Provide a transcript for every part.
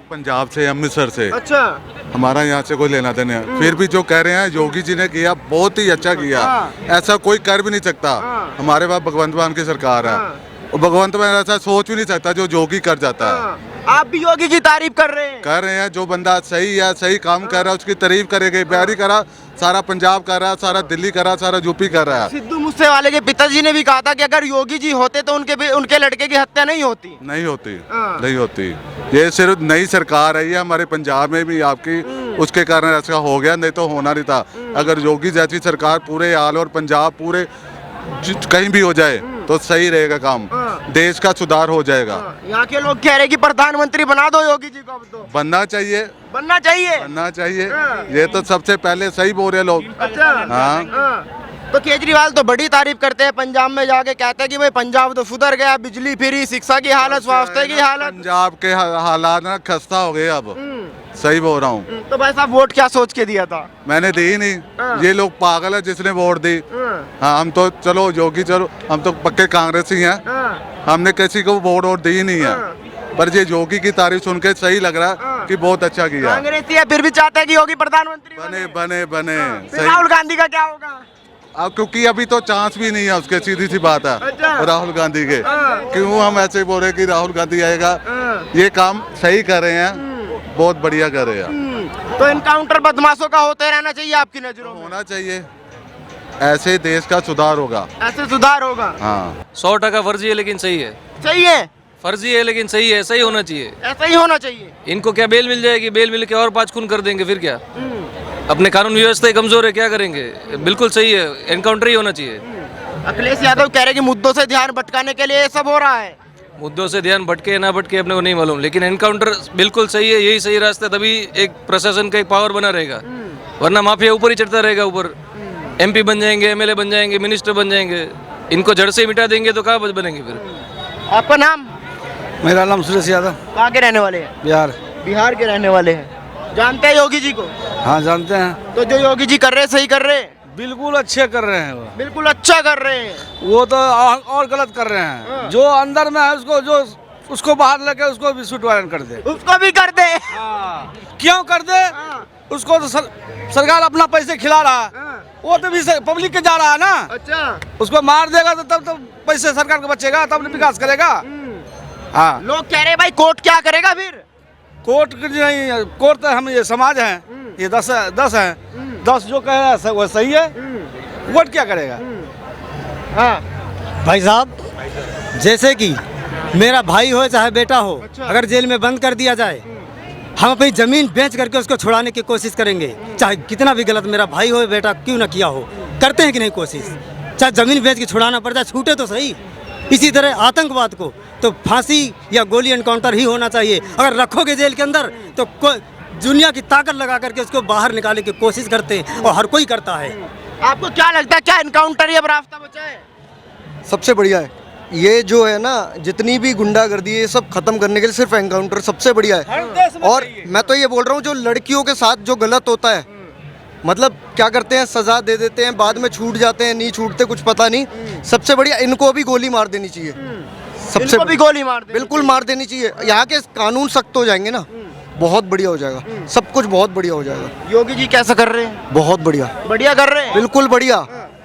पंजाब से, अमृतसर से। अच्छा। हमारा यहाँ से कोई लेना देना है। फिर भी जो कह रहे हैं योगी जी ने किया, बहुत ही अच्छा किया। ऐसा कोई कर भी नहीं सकता। हमारे पास भगवंत मान की सरकार है और भगवंत मान ऐसा सोच भी नहीं सकता जो योगी कर जाता है। आप भी योगी की तारीफ कर रहे हैं? जो बंदा सही है, सही काम कर रहा है, उसकी तारीफ करेंगे। बिहारी करा, सारा पंजाब कर रहा है, सारा दिल्ली कर रहा है, सारा यूपी कर रहा है। सिद्धू मूसेवाले के पिताजी ने भी कहा था कि अगर योगी जी होते तो उनके लड़के की हत्या नहीं होती। नहीं होती, नहीं होती। ये सिर्फ नई सरकार है, ये हमारे पंजाब में भी आपकी, उसके कारण ऐसा हो गया, नहीं तो होना नहीं था। अगर योगी जैसी सरकार पूरे हाल और पंजाब पूरे कहीं भी हो जाए तो सही रहेगा काम, देश का सुधार हो जाएगा। यहाँ के लोग कह रहे कि प्रधानमंत्री बना दो योगी जी को। अब तो बनना चाहिए, बनना चाहिए, बनना चाहिए। ये तो सबसे पहले सही बोल रहे लोग। अच्छा। हाँ। तो केजरीवाल तो बड़ी तारीफ करते हैं, पंजाब में जाके कहते हैं कि भाई पंजाब तो सुधर गया, बिजली फ्री, शिक्षा की हालत, स्वास्थ्य की हालत। पंजाब के हालात ना खस्ता हो गए अब। सही बोल रहा हूँ। तो भाई साहब वोट क्या सोच के दिया था? मैंने दी ही नहीं। ये लोग पागल है जिसने वोट दी। हाँ, हम तो चलो योगी, चलो हम तो पक्के कांग्रेसी हैं। हमने किसी को वोट दी ही नहीं है। पर ये योगी की तारीफ सुन के सही लग रहा है कि बहुत अच्छा किया। कांग्रेसी है फिर भी चाहते हैं कि योगी प्रधानमंत्री बने बने बने। फिर राहुल गांधी का क्या होगा? अब क्योंकि अभी तो चांस भी नहीं है उसके, सीधी सी बात है। अच्छा। राहुल गांधी के क्यों हम ऐसे बोल रहे कि राहुल गांधी आएगा? ये काम सही कर रहे हैं, बहुत बढ़िया कर रहे हैं। तो इनकाउंटर बदमाशों का होते रहना चाहिए आपकी नजरों में? होना चाहिए, ऐसे देश का सुधार होगा। ऐसे सुधार होगा। हाँ। 100% फर्जी है लेकिन सही है। सही है, फर्जी है लेकिन सही है, सही होना चाहिए। ऐसा ही होना चाहिए। इनको क्या बेल मिल जाएगी? बेल मिल के और 5 खून कर देंगे, फिर क्या? अपने कानून व्यवस्था ही कमजोर है, क्या करेंगे? बिल्कुल सही है, एनकाउंटर ही होना चाहिए। अखिलेश यादव कह रहे कि मुद्दों से ध्यान भटकाने के लिए ये सब हो रहा है। मुद्दों से ध्यान भटके ना भटके अपने को नहीं मालूम, लेकिन एनकाउंटर बिल्कुल सही है, यही सही रास्ता, तभी एक प्रशासन का एक पावर बना रहेगा। वरना माफिया ऊपर ही चढ़ता रहेगा। ऊपर MP बन जाएंगे, MLA बन जाएंगे, मिनिस्टर बन जाएंगे, इनको जड़ से मिटा देंगे तो कहाँ बनेंगे फिर? आपका नाम? मेरा नाम सुरेश यादव। कहाँ के रहने वाले हैं? बिहार। बिहार के रहने वाले हैं। जानते हैं योगी जी को? हाँ जानते हैं। तो जो योगी जी कर रहे हैं सही कर रहे हैं? बिल्कुल अच्छे कर रहे हैं वो। बिल्कुल अच्छा कर रहे हैं। वो तो और गलत कर रहे हैं। जो अंदर में है उसको बाहर लेके उसको भी सूट वायरन कर दे। उसको भी कर दे। क्यों कर दे? उसको तो सरकार अपना पैसे खिला रहा है। वो तो भी पब्लिक के जा रहा है ना। अच्छा। उसको मार देगा तो तब तो पैसे सरकार को बचेगा, तब विकास करेगा। हाँ। लोग कह रहे भाई कोर्ट क्या करेगा फिर? कोर्ट नहीं, कोर्ट तो हम ये समाज है, ये 10 है। 10 जो कह रहा है वो सही है। वोट क्या करेगा? हाँ भाई साहब, जैसे कि मेरा भाई हो चाहे बेटा हो, अच्छा। अगर जेल में बंद कर दिया जाए, हम अपनी जमीन बेच करके उसको छुड़ाने की कोशिश करेंगे। चाहे कितना भी गलत मेरा भाई हो बेटा क्यों ना किया हो, करते हैं कि नहीं कोशिश? चाहे जमीन बेच के छुड़ाना पड़ जाए, छूटे तो सही। इसी तरह आतंकवाद को तो फांसी या गोली एनकाउंटर ही होना चाहिए। अगर रखोगे जेल के अंदर तो दुनिया की ताकत लगा करके उसको बाहर निकालने की कोशिश करते हैं, और हर कोई करता है। आपको क्या लगता है, क्या एनकाउंटर ही अब रास्ता बचा है? सबसे बढ़िया है ये जो है ना, जितनी भी गुंडागर्दी है ये सब खत्म करने के लिए सिर्फ एनकाउंटर सबसे बढ़िया है। और मैं तो ये बोल रहा हूँ जो लड़कियों के साथ जो गलत होता है, मतलब क्या करते हैं, सजा दे देते हैं, बाद में छूट जाते हैं, नहीं छूटते कुछ पता नहीं। सबसे बढ़िया इनको भी गोली मार देनी चाहिए। सबसे भी गोली मार दे। बिल्कुल मार देनी चाहिए। यहाँ के कानून सख्त हो जाएंगे ना, बहुत बढ़िया हो जाएगा, सब कुछ बहुत बढ़िया हो जाएगा। योगी जी कैसा कर रहे हैं? बहुत बढ़िया, बढ़िया कर रहे हैं। बिल्कुल बढ़िया,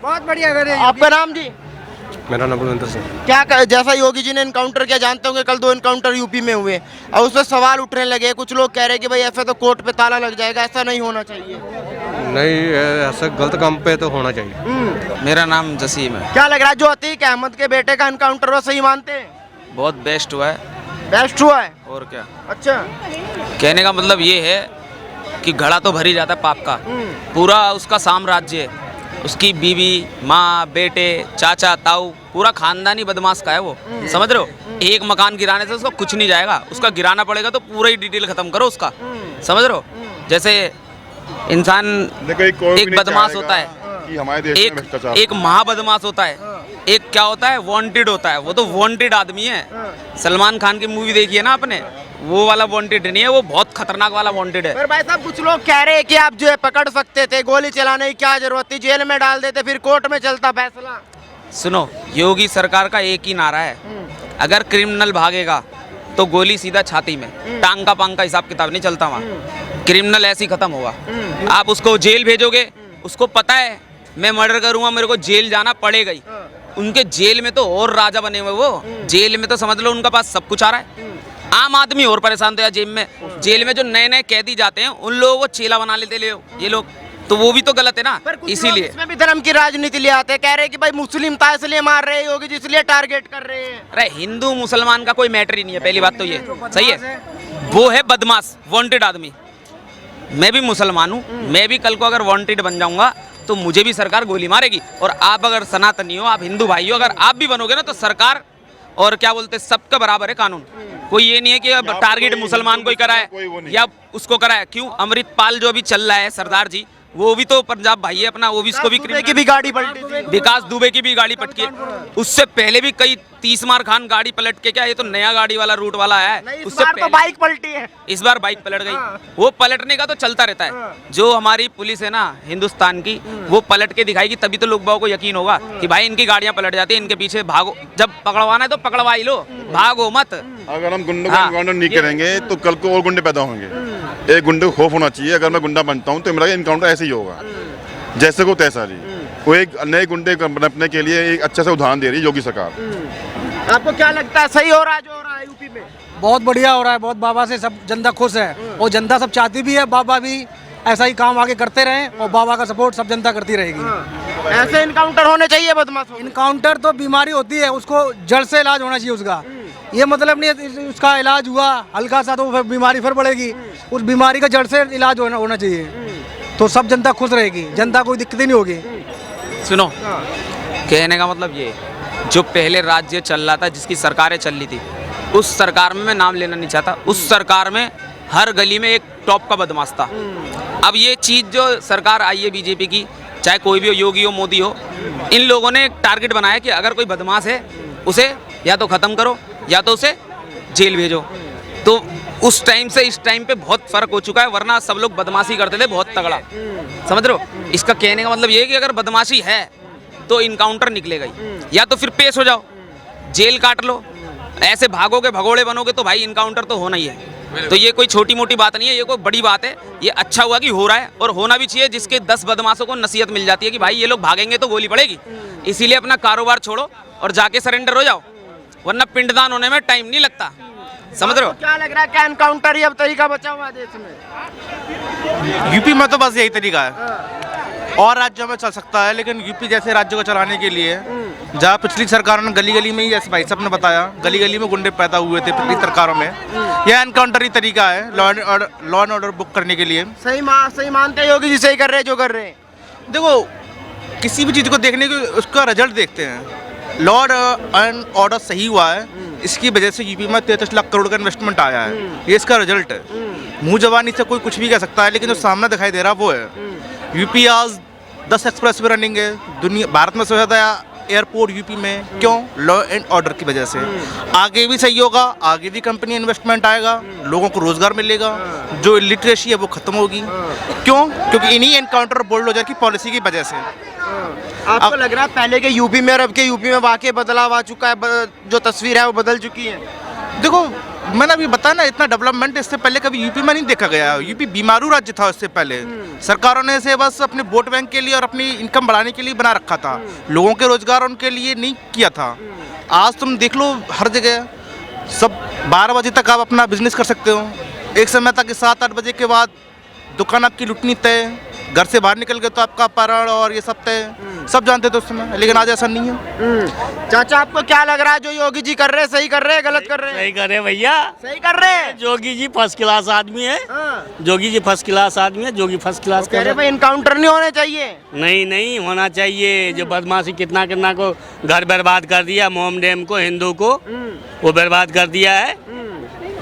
बहुत बढ़िया कर रहे हैं। आपका नाम जी? मेरा नाम बलवंतर सिंह। क्या जैसा योगी जी ने एनकाउंटर किया, जानते होंगे कल 2 एनकाउंटर यूपी में हुए और उसमें सवाल उठने लगे। कुछ लोग कह रहे हैं कि भाई ऐसा तो कोर्ट पे ताला लग जाएगा, ऐसा नहीं होना चाहिए। नहीं, ऐसा गलत काम पे तो होना चाहिए। मेरा नाम जसीम है। क्या लग रहा है जो अतीक अहमद के बेटे का एनकाउंटर वो सही मानते हैं? बहुत बेस्ट हुआ है। बेस्ट हुआ है और क्या? अच्छा। कहने का मतलब ये है कि घड़ा तो भर ही जाता है पाप का। पूरा उसका साम्राज्य है, उसकी बीवी, माँ, बेटे, चाचा, ताऊ, पूरा खानदानी बदमाश का है वो। समझ रहे हो? एक मकान गिराने से उसका कुछ नहीं जाएगा, उसका गिराना पड़ेगा तो पूरा ही डिटेल खत्म करो उसका। समझ रहे हो? जैसे इंसान एक बदमाश होता है, एक महाबदमाश होता है, एक क्या होता है, वांटेड होता है। वो तो वांटेड आदमी है। सलमान खान की मूवी देखी है ना आपने, वो वाला वांटेड नहीं है, वो बहुत खतरनाक वाला वांटेड है। पर भाई साहब कुछ लोग कह रहे हैं कि आप जो है पकड़ सकते थे, गोली चलाने की क्या जरूरत थी, जेल में डाल देते, फिर कोर्ट में चलता फैसला। सुनो, योगी सरकार का एक ही नारा है, अगर क्रिमिनल भागेगा तो गोली सीधा छाती में, टांग का पांग का हिसाब किताब नहीं चलता वहाँ। क्रिमिनल ऐसे ही खत्म होगा। आप उसको जेल भेजोगे, उसको पता है मैं मर्डर करूंगा, मेरे को जेल जाना पड़ेगा ही। उनके जेल में तो और राजा बने हुए वो, जेल में तो समझ लो उनका पास सब कुछ आ रहा है। आम आदमी और परेशान तो यार जेल में जो नए नए कैदी जाते हैं उन लोगों को चेला बना लेते ये लोग, तो वो भी तो गलत है ना। इसीलिए इसमें भी धर्म की राजनीति ले आते हैं, कह रहे हैं कि भाई मुस्लिम था इसलिए मार रहे होगी, जिसलिए टारगेट कर रहे हैं। अरे हिंदू मुसलमान का कोई मैटर ही नहीं है, पहली बात तो ये सही है। वो है बदमाश, वांटेड आदमी। मैं भी मुसलमान हूँ, मैं भी कल को अगर वांटेड बन जाऊंगा तो मुझे भी सरकार गोली मारेगी। और आप अगर सनातनी हो, आप हिंदू भाई हो, अगर आप भी बनोगे ना तो सरकार और क्या बोलते हैं सबका बराबर है कानून। कोई ये नहीं है कि अब टारगेट मुसलमान को ही कराए या उसको कराए। क्यों अमृतपाल जो अभी चल रहा है सरदार जी, वो भी तो पंजाब भाई है अपना, वो भी इसको भी की भी गाड़ी पलटी थी। विकास दुबे की भी गाड़ी पटकी है, उससे पहले भी कई 30 मार खान गाड़ी पलट के, क्या ये तो नया गाड़ी वाला रूट वाला है। उससे तो बाइक पलटी है, इस बार बाइक पलट गई। वो पलटने का तो चलता रहता है। जो हमारी पुलिस है ना हिंदुस्तान की, वो पलट के दिखाएगी तभी तो लोग को यकीन होगा कि भाई इनकी गाड़ियां पलट जाती है, इनके पीछे भागो। जब पकड़वाना है तो पकड़वा ही लो, भागो मत। अगर हम गुंडों का एनकाउंटर नहीं करेंगे तो कल को और गुंडे पैदा होंगे। एक गुंडे को खौफ होना चाहिए। अगर मैं गुंडा बनता हूँ तो मेरा एनकाउंटर ऐसे ही होगा, जैसे को तैसा जी। वो एक नए गुंडे बनने के लिए एक अच्छा सा उदाहरण दे रही है योगी सरकार। आपको क्या लगता है सही हो रहा है जो हो रहा है यूपी में? बहुत बढ़िया हो रहा है, बहुत बाबा से सब जनता खुश है और जनता सब चाहती भी है बाबा भी ऐसा ही काम आगे करते रहें और बाबा का सपोर्ट सब जनता करती रहेगी। ऐसे इनकाउंटर होने चाहिए बदमाशों। इनकाउंटर तो बीमारी होती है, उसको जड़ से इलाज होना चाहिए उसका। ये मतलब नहीं है उसका इलाज हुआ हल्का सा तो बीमारी फिर बढ़ेगी, उस बीमारी का जड़ से इलाज होना चाहिए तो सब जनता खुश रहेगी, जनता कोई दिक्कत ही नहीं होगी। सुनो, कहने का मतलब ये, जो पहले राज्य चल रहा था जिसकी सरकारें चल रही थी, उस सरकार में मैं नाम लेना नहीं चाहता, उस सरकार में हर गली में एक टॉप का बदमाश था। अब ये चीज़ जो सरकार आई है बीजेपी की, चाहे कोई भी हो, योगी हो मोदी हो, इन लोगों ने एक टारगेट बनाया कि अगर कोई बदमाश है उसे या तो ख़त्म करो या तो उसे जेल भेजो। तो उस टाइम से इस टाइम पे बहुत फ़र्क हो चुका है, वरना सब लोग बदमाशी करते थे बहुत तगड़ा, समझ रहे हो। इसका कहने का मतलब ये है कि अगर बदमाशी है तो इनकाउंटर निकलेगा ही, या तो फिर पेश हो जाओ, जेल काट लो। ऐसे भागोगे भगोड़े बनोगे तो भाई इनकाउंटर तो होना ही है। तो ये कोई छोटी मोटी बात नहीं है, ये कोई बड़ी बात है। ये अच्छा हुआ कि हो रहा है और होना भी चाहिए, जिसके 10 बदमाशों को नसीहत मिल जाती है कि भाई ये लोग भागेंगे तो गोली पड़ेगी। इसीलिए अपना कारोबार छोड़ो और जाके सरेंडर हो जाओ, वरना पिंडदान होने में टाइम नहीं लगता, समझ रहे हो। क्या लग रहा है क्या एनकाउंटर ही अब तरीका बचा हुआ है देश में? यूपी में तो बस यही तरीका है, और राज्यों में चल सकता है, लेकिन यूपी जैसे राज्य को चलाने के लिए जहाँ पिछली सरकारों ने गली गली में ही, जैसे भाई साहब ने बताया, गली गली में गुंडे पैदा हुए थे पिछली सरकारों में, यह एनकाउंटर ही तरीका है लॉ एंड ऑर्डर बुक करने के लिए। सही मानते योगी जी सही कर रहे हैं जो कर रहे हैं? देखो, किसी भी चीज़ को देखने के उसका रिजल्ट देखते हैं। लॉ एंड ऑर्डर सही हुआ है, इसकी वजह से यूपी में 33 लाख करोड़ का इन्वेस्टमेंट आया है, ये इसका रिजल्ट है। मुँह जबानी से कोई कुछ भी कह सकता है, लेकिन जो सामने दिखाई दे रहा वो है। यूपी आज 10 एक्सप्रेस वे रनिंग है, दुनिया भारत में सबसे ज़्यादा एयरपोर्ट यूपी में, क्यों? लॉ एंड ऑर्डर की वजह से। आगे भी सही होगा, आगे भी कंपनी इन्वेस्टमेंट आएगा, लोगों को रोजगार मिलेगा, जो लिटरेसी है वो खत्म होगी। क्यों? क्योंकि इन्हीं एनकाउंटर बुलडोजर की पॉलिसी की वजह से। आपको लग रहा है पहले के यूपी में और अब के यूपी में वाकई बदलाव आ चुका है, जो तस्वीर है वो बदल चुकी है? देखो, मैंने अभी बताया ना, इतना डेवलपमेंट इससे पहले कभी यूपी में नहीं देखा गया। यूपी बीमारू राज्य था इससे पहले, सरकारों ने इसे बस अपने वोट बैंक के लिए और अपनी इनकम बढ़ाने के लिए बना रखा था, लोगों के रोजगार उनके लिए नहीं किया था। आज तुम देख लो, हर जगह सब 12 बजे तक आप अपना बिजनेस कर सकते हो, एक समय तक 7-8 बजे के बाद दुकान आपकी लुटनी तय, घर से बाहर निकल गए तो आपका अपहरण और ये सब तय, सब जानते थे उस समय, लेकिन आज ऐसा नहीं है। चाचा, आपको क्या लग रहा है जो योगी जी कर रहे हैं सही कर रहे हैं गलत कर रहे हैं? सही कर रहे भैया, सही कर रहे हैं। जोगी जी फर्स्ट क्लास आदमी है, जोगी जी फर्स्ट क्लास आदमी है, जोगी फर्स्ट क्लास कह रहे भाई इनकाउंटर नहीं होने चाहिए। नहीं होना चाहिए। जो बदमाशी कितना को घर बर्बाद कर दिया, मोम डैम को, हिंदू को वो बर्बाद कर दिया है,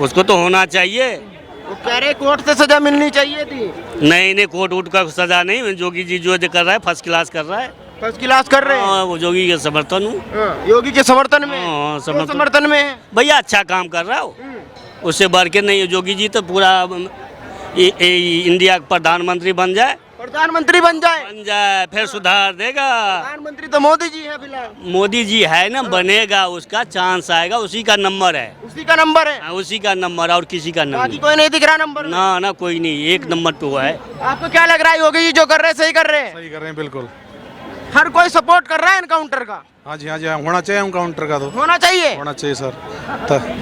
उसको तो होना चाहिए। वो कह रहे कोर्ट से सजा मिलनी चाहिए थी। नहीं, कोर्ट उठ का सजा नहीं, जोगी जी जो कर रहा है फर्स्ट क्लास कर रहा है, फर्स्ट क्लास कर रहे हैं। वो योगी के समर्थन हूँ, योगी के समर्थन में? समर्थन में है भैया, अच्छा काम कर रहा हो, उससे बढ़ के नहीं। योगी जी तो पूरा इंडिया का प्रधानमंत्री बन जाए प्रधानमंत्री बन जाए, फिर सुधार देगा। प्रधानमंत्री तो मोदी जी है फिलहाल, मोदी जी है ना, बनेगा, उसका चांस आएगा, उसी का नंबर है। उसी का नंबर है, हाँ, उसी का नंबर और किसी का नंबर बाकी कोई नहीं दिख रहा नंबर में। ना ना कोई नहीं, एक नंबर पे हुआ है। आपको क्या लग रहा है योगी जी जो कर रहे हैं सही कर रहे हैं? सही कर रहे हैं बिल्कुल। हर कोई सपोर्ट कर रहा है एनकाउंटर का, हाँ जी होना चाहिए एनकाउंटर का, तो होना चाहिए, होना चाहिए सर।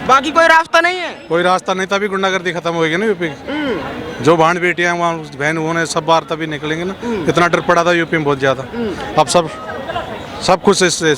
बाकी कोई रास्ता नहीं है। कोई रास्ता नहीं, तभी गुंडागर्दी खत्म होगी ना यूपी की। जो भांड बेटियां हैं वहाँ बहन वो सब बाहर तभी निकलेंगे ना। इतना डर पड़ा था यूपी में बहुत ज्यादा, अब सब खुश है इससे।